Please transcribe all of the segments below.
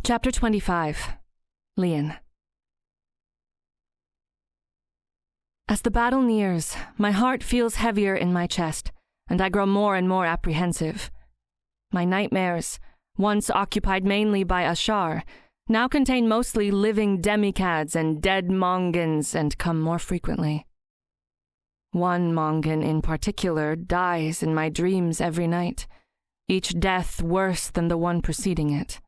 Chapter 25. Lian. As the battle nears, my heart feels heavier in my chest, and I grow more and more apprehensive. My nightmares, once occupied mainly by Ashar, now contain mostly living demicads and dead Mongans and come more frequently. One Mongan in particular dies in my dreams every night, each death worse than the one preceding it.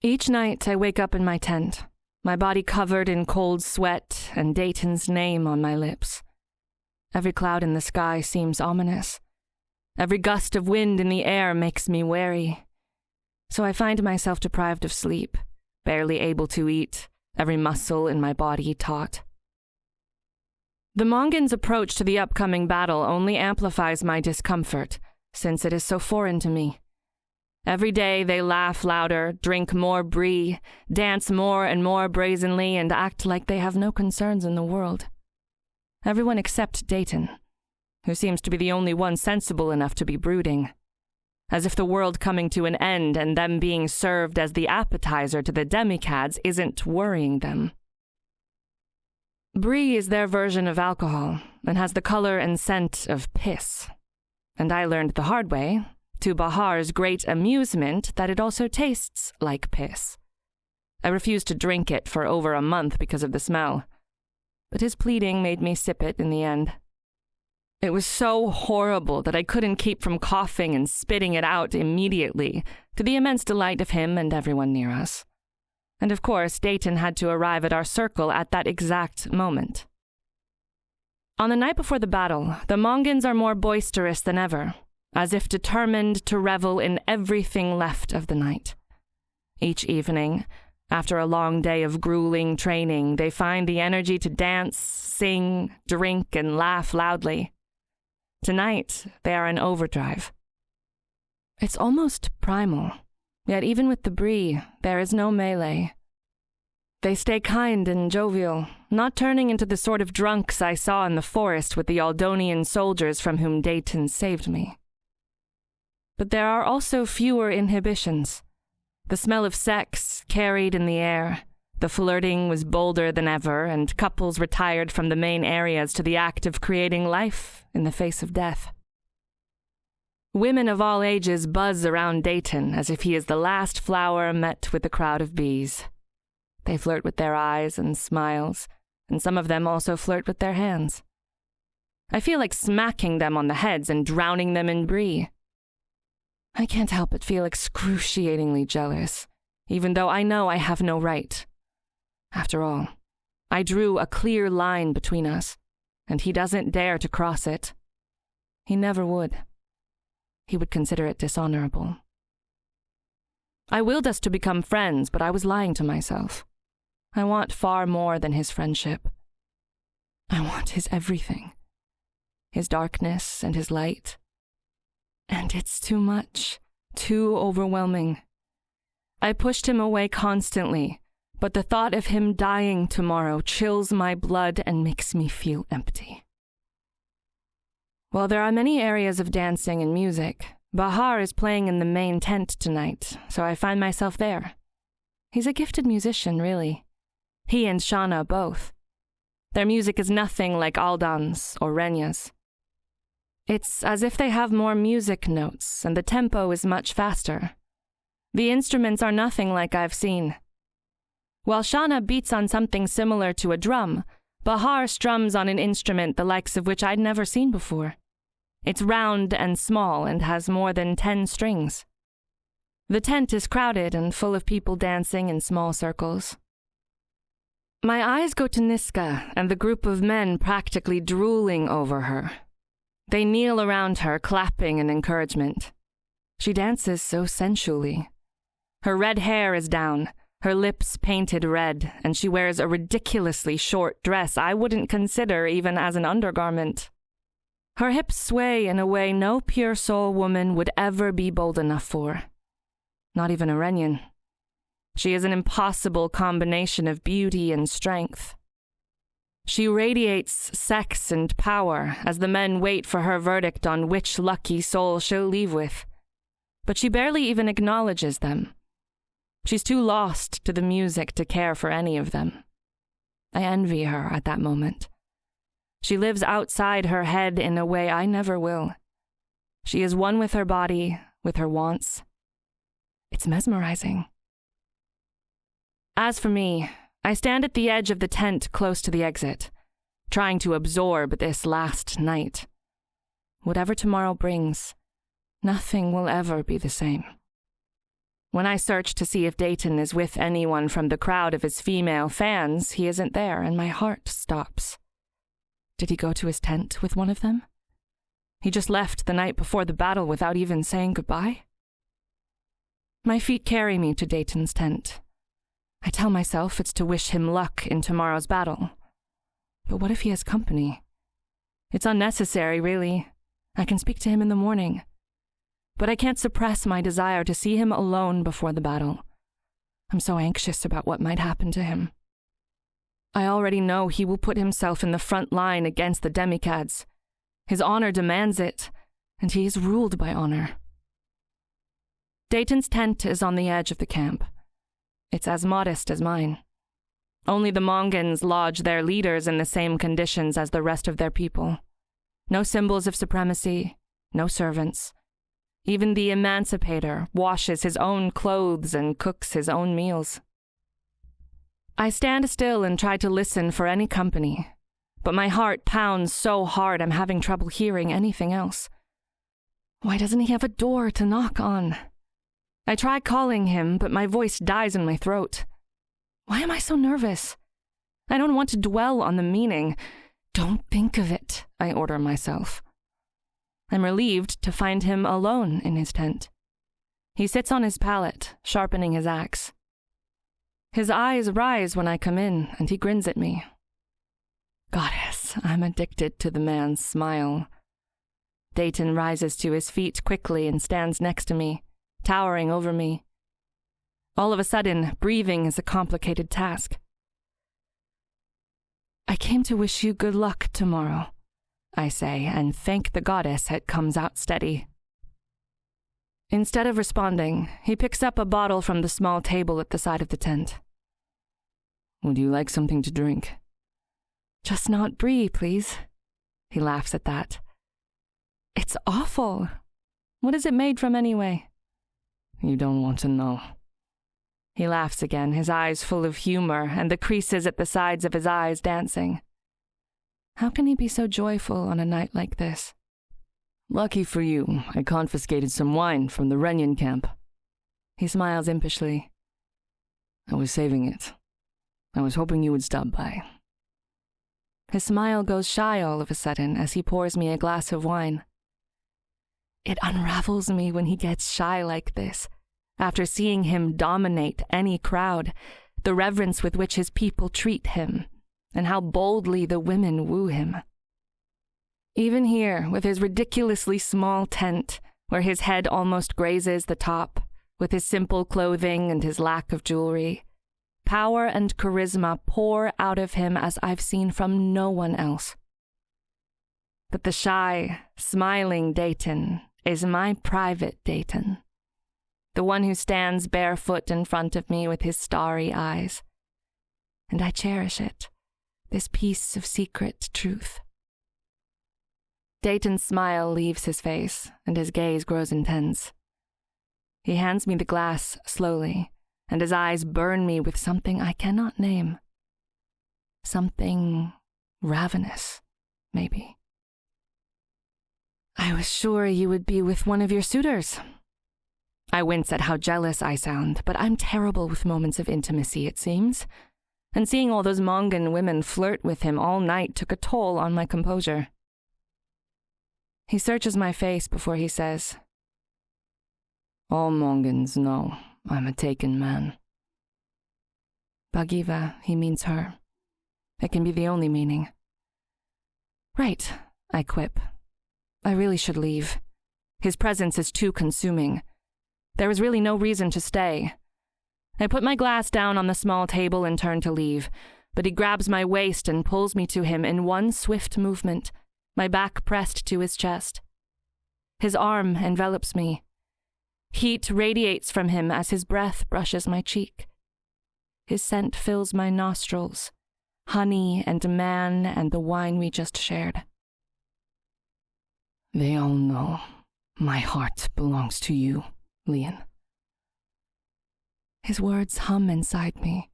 Each night I wake up in my tent, my body covered in cold sweat and Dayton's name on my lips. Every cloud in the sky seems ominous. Every gust of wind in the air makes me wary. So I find myself deprived of sleep, barely able to eat, every muscle in my body taut. The Mongans' approach to the upcoming battle only amplifies my discomfort, since it is so foreign to me. Every day they laugh louder, drink more brie, dance more and more brazenly, and act like they have no concerns in the world. Everyone except Dayton, who seems to be the only one sensible enough to be brooding. As if the world coming to an end and them being served as the appetizer to the demicads isn't worrying them. Brie is their version of alcohol, and has the color and scent of piss. And I learned the hard way, to Bahar's great amusement, that it also tastes like piss. I refused to drink it for over a month because of the smell, but his pleading made me sip it in the end. It was so horrible that I couldn't keep from coughing and spitting it out immediately, to the immense delight of him and everyone near us. And of course, Dayton had to arrive at our circle at that exact moment. On the night before the battle, the Mongans are more boisterous than ever, as if determined to revel in everything left of the night. Each evening, after a long day of grueling training, they find the energy to dance, sing, drink, and laugh loudly. Tonight, they are in overdrive. It's almost primal, yet even with the brie, there is no melee. They stay kind and jovial, not turning into the sort of drunks I saw in the forest with the Aldonian soldiers from whom Dayton saved me. But there are also fewer inhibitions. The smell of sex carried in the air. The flirting was bolder than ever, and couples retired from the main areas to the act of creating life in the face of death. Women of all ages buzz around Dayton as if he is the last flower met with a crowd of bees. They flirt with their eyes and smiles, and some of them also flirt with their hands. I feel like smacking them on the heads and drowning them in brie. I can't help but feel excruciatingly jealous, even though I know I have no right. After all, I drew a clear line between us, and he doesn't dare to cross it. He never would. He would consider it dishonorable. I willed us to become friends, but I was lying to myself. I want far more than his friendship. I want his everything. His darkness and his light. And it's too much, too overwhelming. I pushed him away constantly, but the thought of him dying tomorrow chills my blood and makes me feel empty. While there are many areas of dancing and music, Bahar is playing in the main tent tonight, so I find myself there. He's a gifted musician, really. He and Shauna both. Their music is nothing like Aldan's or Renya's. It's as if they have more music notes, and the tempo is much faster. The instruments are nothing like I've seen. While Shauna beats on something similar to a drum, Bahar strums on an instrument the likes of which I'd never seen before. It's round and small and has more than 10 strings. The tent is crowded and full of people dancing in small circles. My eyes go to Niska and the group of men practically drooling over her. They kneel around her, clapping in encouragement. She dances so sensually. Her red hair is down, her lips painted red, and she wears a ridiculously short dress I wouldn't consider even as an undergarment. Her hips sway in a way no pure soul woman would ever be bold enough for. Not even a Renyan. She is an impossible combination of beauty and strength. She radiates sex and power as the men wait for her verdict on which lucky soul she'll leave with. But she barely even acknowledges them. She's too lost to the music to care for any of them. I envy her at that moment. She lives outside her head in a way I never will. She is one with her body, with her wants. It's mesmerizing. As for me, I stand at the edge of the tent close to the exit, trying to absorb this last night. Whatever tomorrow brings, nothing will ever be the same. When I search to see if Dayton is with anyone from the crowd of his female fans, he isn't there, and my heart stops. Did he go to his tent with one of them? He just left the night before the battle without even saying goodbye? My feet carry me to Dayton's tent. I tell myself it's to wish him luck in tomorrow's battle. But what if he has company? It's unnecessary, really. I can speak to him in the morning. But I can't suppress my desire to see him alone before the battle. I'm so anxious about what might happen to him. I already know he will put himself in the front line against the Demicads. His honor demands it, and he is ruled by honor. Dayton's tent is on the edge of the camp. It's as modest as mine. Only the Mongans lodge their leaders in the same conditions as the rest of their people. No symbols of supremacy, no servants. Even the emancipator washes his own clothes and cooks his own meals. I stand still and try to listen for any company, but my heart pounds so hard I'm having trouble hearing anything else. Why doesn't he have a door to knock on? I try calling him, but my voice dies in my throat. Why am I so nervous? I don't want to dwell on the meaning. Don't think of it, I order myself. I'm relieved to find him alone in his tent. He sits on his pallet, sharpening his axe. His eyes rise when I come in, and he grins at me. Goddess, I'm addicted to the man's smile. Dayton rises to his feet quickly and stands next to me, towering over me. All of a sudden, breathing is a complicated task. I came to wish you good luck tomorrow, I say, and thank the goddess it comes out steady. Instead of responding, he picks up a bottle from the small table at the side of the tent. Would you like something to drink? Just not brie, please. He laughs at that. It's awful. What is it made from anyway? You don't want to know. He laughs again, his eyes full of humor and the creases at the sides of his eyes dancing. How can he be so joyful on a night like this? Lucky for you, I confiscated some wine from the Renyan camp. He smiles impishly. I was saving it. I was hoping you would stop by. His smile goes shy all of a sudden as he pours me a glass of wine. It unravels me when he gets shy like this. After seeing him dominate any crowd, the reverence with which his people treat him, and how boldly the women woo him. Even here, with his ridiculously small tent, where his head almost grazes the top, with his simple clothing and his lack of jewelry, power and charisma pour out of him as I've seen from no one else. But the shy, smiling Dayton is my private Dayton, the one who stands barefoot in front of me with his starry eyes. And I cherish it, this piece of secret truth. Dayton's smile leaves his face, and his gaze grows intense. He hands me the glass slowly, and his eyes burn me with something I cannot name. Something ravenous, maybe. I was sure you would be with one of your suitors. I wince at how jealous I sound, but I'm terrible with moments of intimacy, it seems. And seeing all those Mongan women flirt with him all night took a toll on my composure. He searches my face before he says, All Mongans know I'm a taken man. Bhagiva, he means her. It can be the only meaning. Right, I quip. I really should leave. His presence is too consuming. There is really no reason to stay. I put my glass down on the small table and turn to leave, but he grabs my waist and pulls me to him in one swift movement, my back pressed to his chest. His arm envelops me. Heat radiates from him as his breath brushes my cheek. His scent fills my nostrils, honey and man and the wine we just shared. They all know my heart belongs to you, Lian. His words hum inside me,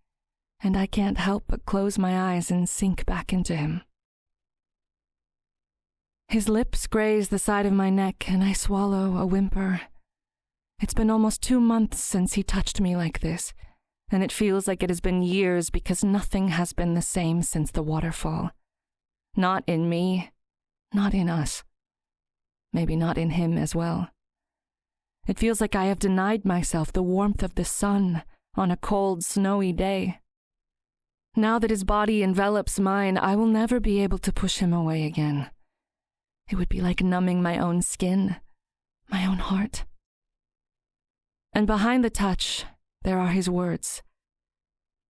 and I can't help but close my eyes and sink back into him. His lips graze the side of my neck, and I swallow a whimper. It's been almost 2 months since he touched me like this, and it feels like it has been years because nothing has been the same since the waterfall. Not in me, not in us. Maybe not in him as well. It feels like I have denied myself the warmth of the sun on a cold, snowy day. Now that his body envelops mine, I will never be able to push him away again. It would be like numbing my own skin, my own heart. And behind the touch, there are his words.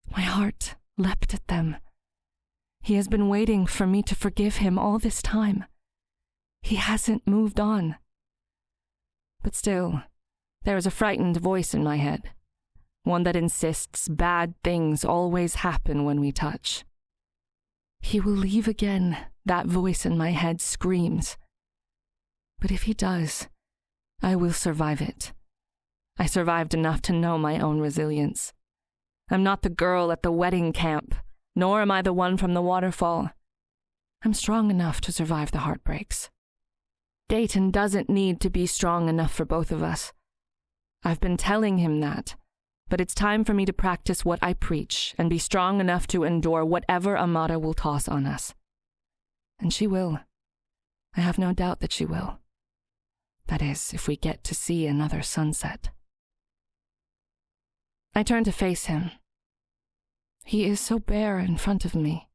My heart leapt at them. He has been waiting for me to forgive him all this time. He hasn't moved on. But still, there is a frightened voice in my head, one that insists bad things always happen when we touch. He will leave again, that voice in my head screams. But if he does, I will survive it. I survived enough to know my own resilience. I'm not the girl at the wedding camp, nor am I the one from the waterfall. I'm strong enough to survive the heartbreaks. Dayton doesn't need to be strong enough for both of us. I've been telling him that, but it's time for me to practice what I preach and be strong enough to endure whatever Amada will toss on us. And she will. I have no doubt that she will. That is, if we get to see another sunset. I turn to face him. He is so bare in front of me.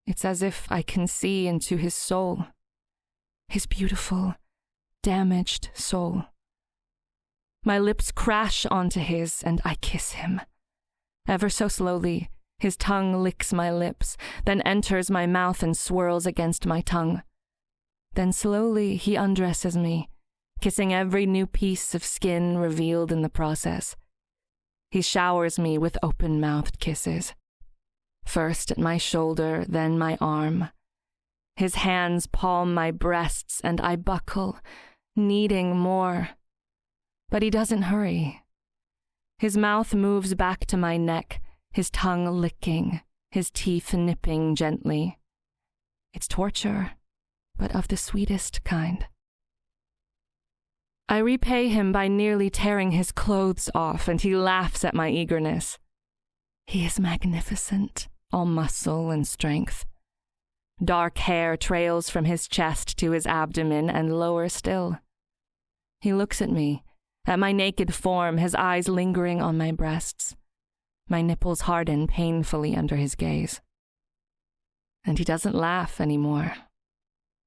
It's as if I can see into his soul. His beautiful, damaged soul. My lips crash onto his, and I kiss him. Ever so slowly, his tongue licks my lips, then enters my mouth and swirls against my tongue. Then slowly he undresses me, kissing every new piece of skin revealed in the process. He showers me with open-mouthed kisses. First at my shoulder, then my arm. His hands palm my breasts, and I buckle, needing more. But he doesn't hurry. His mouth moves back to my neck, his tongue licking, his teeth nipping gently. It's torture, but of the sweetest kind. I repay him by nearly tearing his clothes off, and he laughs at my eagerness. He is magnificent, all muscle and strength. Dark hair trails from his chest to his abdomen and lower still. He looks at me, at my naked form, his eyes lingering on my breasts. My nipples harden painfully under his gaze. And he doesn't laugh anymore.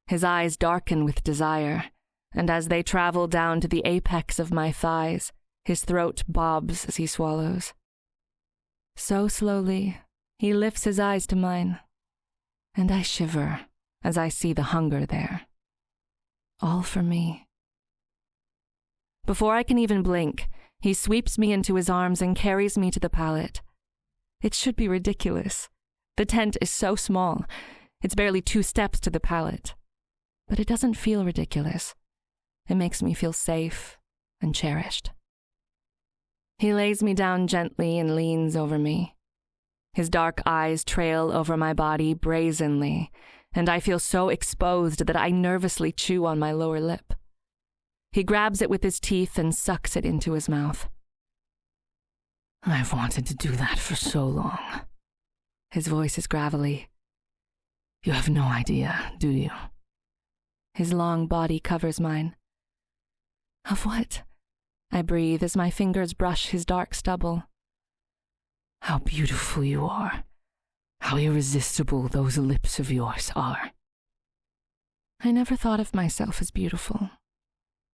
His eyes darken with desire, and as they travel down to the apex of my thighs, his throat bobs as he swallows. So slowly, he lifts his eyes to mine, and I shiver as I see the hunger there. All for me. Before I can even blink, he sweeps me into his arms and carries me to the pallet. It should be ridiculous. The tent is so small. It's barely 2 steps to the pallet. But it doesn't feel ridiculous. It makes me feel safe and cherished. He lays me down gently and leans over me. His dark eyes trail over my body brazenly, and I feel so exposed that I nervously chew on my lower lip. He grabs it with his teeth and sucks it into his mouth. I've wanted to do that for so long. His voice is gravelly. You have no idea, do you? His long body covers mine. Of what? I breathe as my fingers brush his dark stubble. How beautiful you are. How irresistible those lips of yours are. I never thought of myself as beautiful.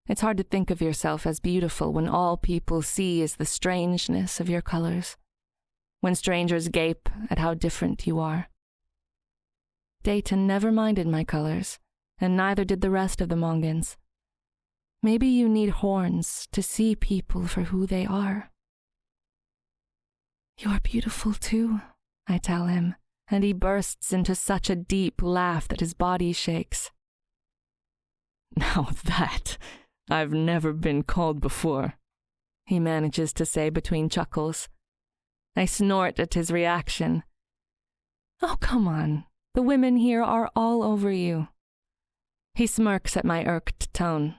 It's hard to think of yourself as beautiful when all people see is the strangeness of your colors, when strangers gape at how different you are. Dayton never minded my colors, and neither did the rest of the Mongans. Maybe you need horns to see people for who they are. You're beautiful too, I tell him, and he bursts into such a deep laugh that his body shakes. Now that I've never been called before, he manages to say between chuckles. I snort at his reaction. Oh, come on. The women here are all over you. He smirks at my irked tone.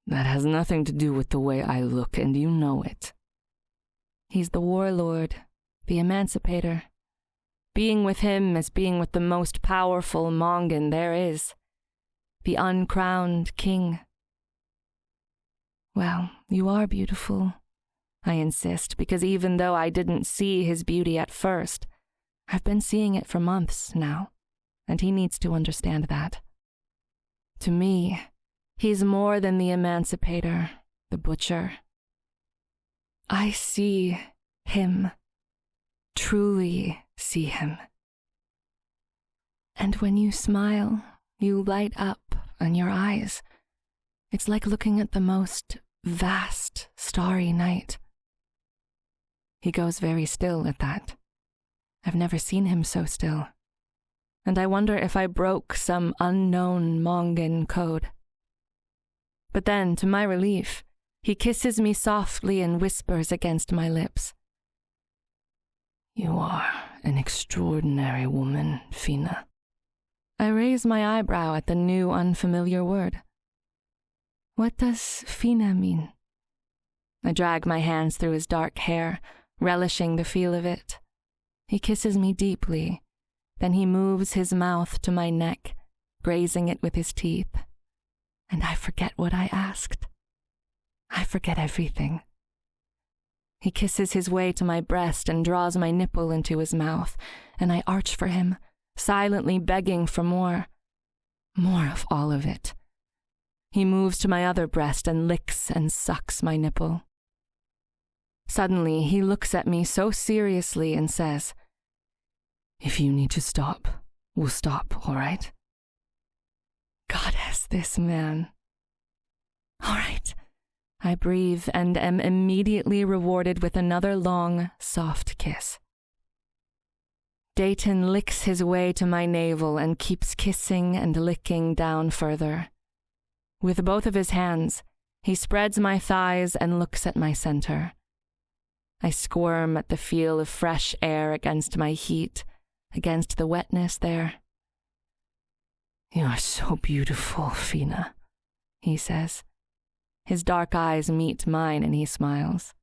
That has nothing to do with the way I look, and you know it. He's the warlord, the emancipator. Being with him is being with the most powerful Mongan there is, the uncrowned king. Well, you are beautiful, I insist, because even though I didn't see his beauty at first, I've been seeing it for months now, and he needs to understand that. To me, he's more than the emancipator, the butcher. I see him, truly see him. And when you smile, you light up in your eyes. It's like looking at the most vast, starry night. He goes very still at that. I've never seen him so still. And I wonder if I broke some unknown Mongan code. But then, to my relief, he kisses me softly and whispers against my lips. You are an extraordinary woman, Fina. I raise my eyebrow at the new, unfamiliar word. What does Fina mean? I drag my hands through his dark hair, relishing the feel of it. He kisses me deeply. Then he moves his mouth to my neck, grazing it with his teeth. And I forget what I asked. I forget everything. He kisses his way to my breast and draws my nipple into his mouth, and I arch for him, silently begging for more. More of all of it. He moves to my other breast and licks and sucks my nipple. Suddenly, he looks at me so seriously and says, If you need to stop, we'll stop, all right? Goddess, this man. All right. I breathe and am immediately rewarded with another long, soft kiss. Dayton licks his way to my navel and keeps kissing and licking down further. With both of his hands, he spreads my thighs and looks at my center. I squirm at the feel of fresh air against my heat, against the wetness there. You are so beautiful, Fina, he says. His dark eyes meet mine and he smiles.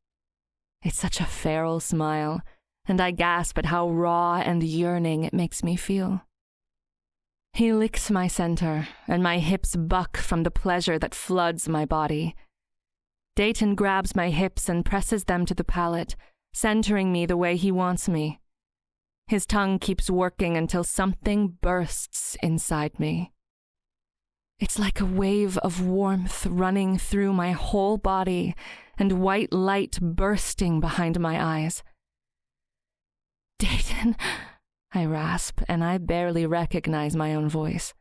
It's such a feral smile, and I gasp at how raw and yearning it makes me feel. He licks my center, and my hips buck from the pleasure that floods my body. Dayton grabs my hips and presses them to the palate, centering me the way he wants me. His tongue keeps working until something bursts inside me. It's like a wave of warmth running through my whole body and white light bursting behind my eyes. Dayton, I rasp, and I barely recognize my own voice.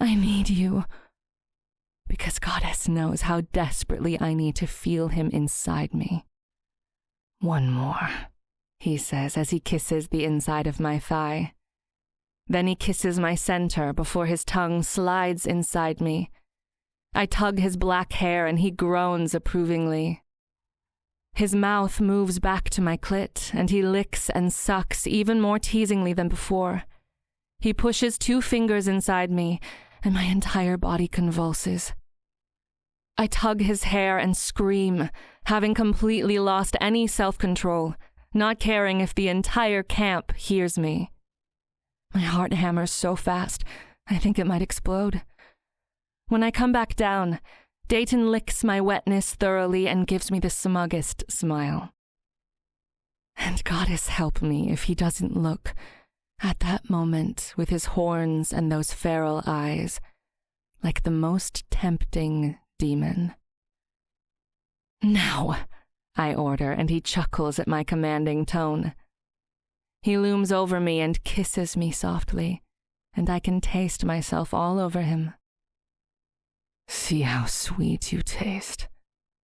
I need you. Because Goddess knows how desperately I need to feel him inside me. One more, he says as he kisses the inside of my thigh. Then he kisses my center before his tongue slides inside me. I tug his black hair and he groans approvingly. His mouth moves back to my clit and he licks and sucks even more teasingly than before. He pushes 2 fingers inside me and my entire body convulses. I tug his hair and scream, having completely lost any self-control, not caring if the entire camp hears me. My heart hammers so fast, I think it might explode. When I come back down, Dayton licks my wetness thoroughly and gives me the smuggest smile. And Goddess help me if he doesn't look, at that moment with his horns and those feral eyes, like the most tempting demon. Now, I order, and he chuckles at my commanding tone. He looms over me and kisses me softly, and I can taste myself all over him. See how sweet you taste,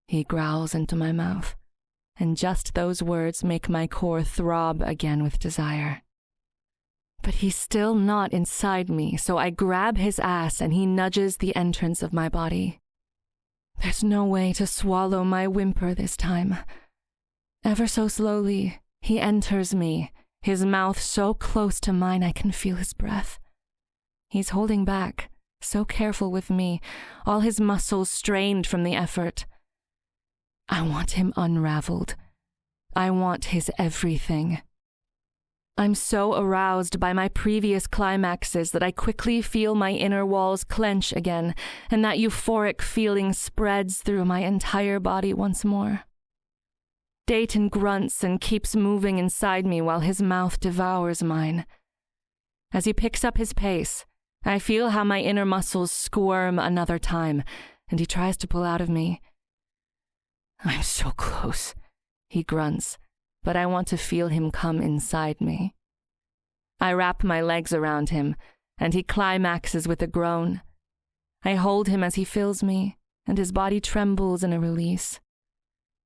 he growls into my mouth, and just those words make my core throb again with desire. But he's still not inside me, so I grab his ass and he nudges the entrance of my body. There's no way to swallow my whimper this time. Ever so slowly, he enters me, his mouth so close to mine I can feel his breath. He's holding back, so careful with me, all his muscles strained from the effort. I want him unraveled. I want his everything. I'm so aroused by my previous climaxes that I quickly feel my inner walls clench again, and that euphoric feeling spreads through my entire body once more. Dayton grunts and keeps moving inside me while his mouth devours mine. As he picks up his pace, I feel how my inner muscles squirm another time, and he tries to pull out of me. I'm so close, he grunts, but I want to feel him come inside me. I wrap my legs around him, and he climaxes with a groan. I hold him as he fills me, and his body trembles in a release.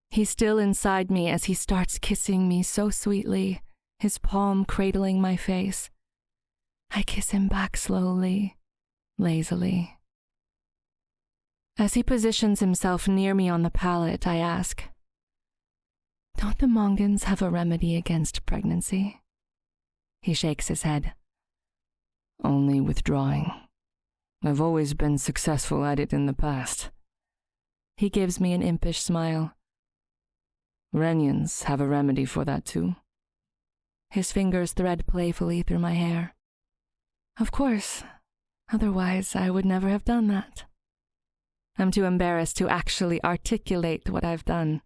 He's still inside me as he starts kissing me so sweetly, his palm cradling my face. I kiss him back slowly, lazily. As he positions himself near me on the pallet, I ask, "Don't the Mongans have a remedy against pregnancy?" He shakes his head. Only withdrawing. I've always been successful at it in the past. He gives me an impish smile. Renyans have a remedy for that too. His fingers thread playfully through my hair. Of course. Otherwise, I would never have done that. I'm too embarrassed to actually articulate what I've done.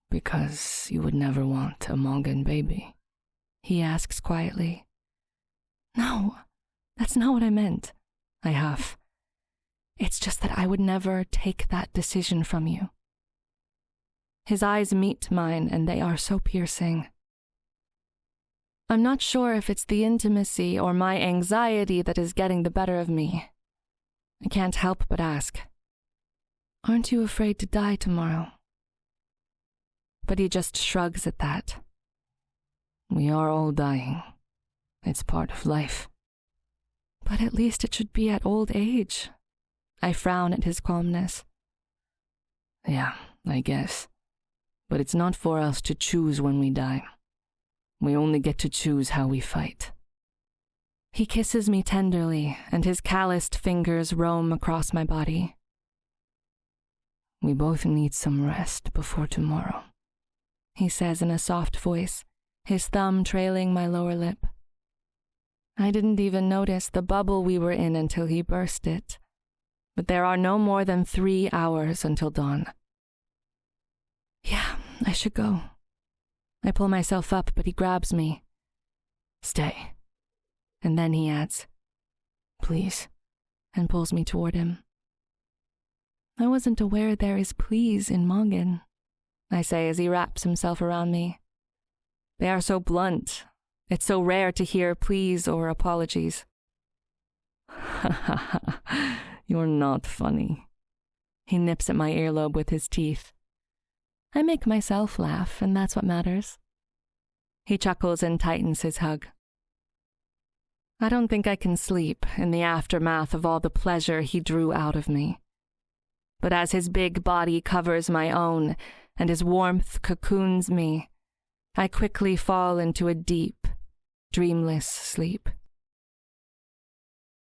Because you would never want a Mongan baby? He asks quietly. No, that's not what I meant, I huff. It's just that I would never take that decision from you. His eyes meet mine, and they are so piercing. I'm not sure if it's the intimacy or my anxiety that is getting the better of me. I can't help but ask, "Aren't you afraid to die tomorrow?" But he just shrugs at that. We are all dying. It's part of life. But at least it should be at old age. I frown at his calmness. Yeah, I guess. But it's not for us to choose when we die. We only get to choose how we fight. He kisses me tenderly, and his calloused fingers roam across my body. We both need some rest before tomorrow, he says in a soft voice, his thumb trailing my lower lip. I didn't even notice the bubble we were in until he burst it. But there are no more than 3 hours until dawn. Yeah, I should go. I pull myself up, but he grabs me. Stay. And then he adds, please, and pulls me toward him. I wasn't aware there is please in Mongan, I say as he wraps himself around me. They are so blunt. It's so rare to hear please or apologies. You're not funny. He nips at my earlobe with his teeth. I make myself laugh, and that's what matters. He chuckles and tightens his hug. I don't think I can sleep in the aftermath of all the pleasure he drew out of me. But as his big body covers my own and his warmth cocoons me, I quickly fall into a deep, dreamless sleep.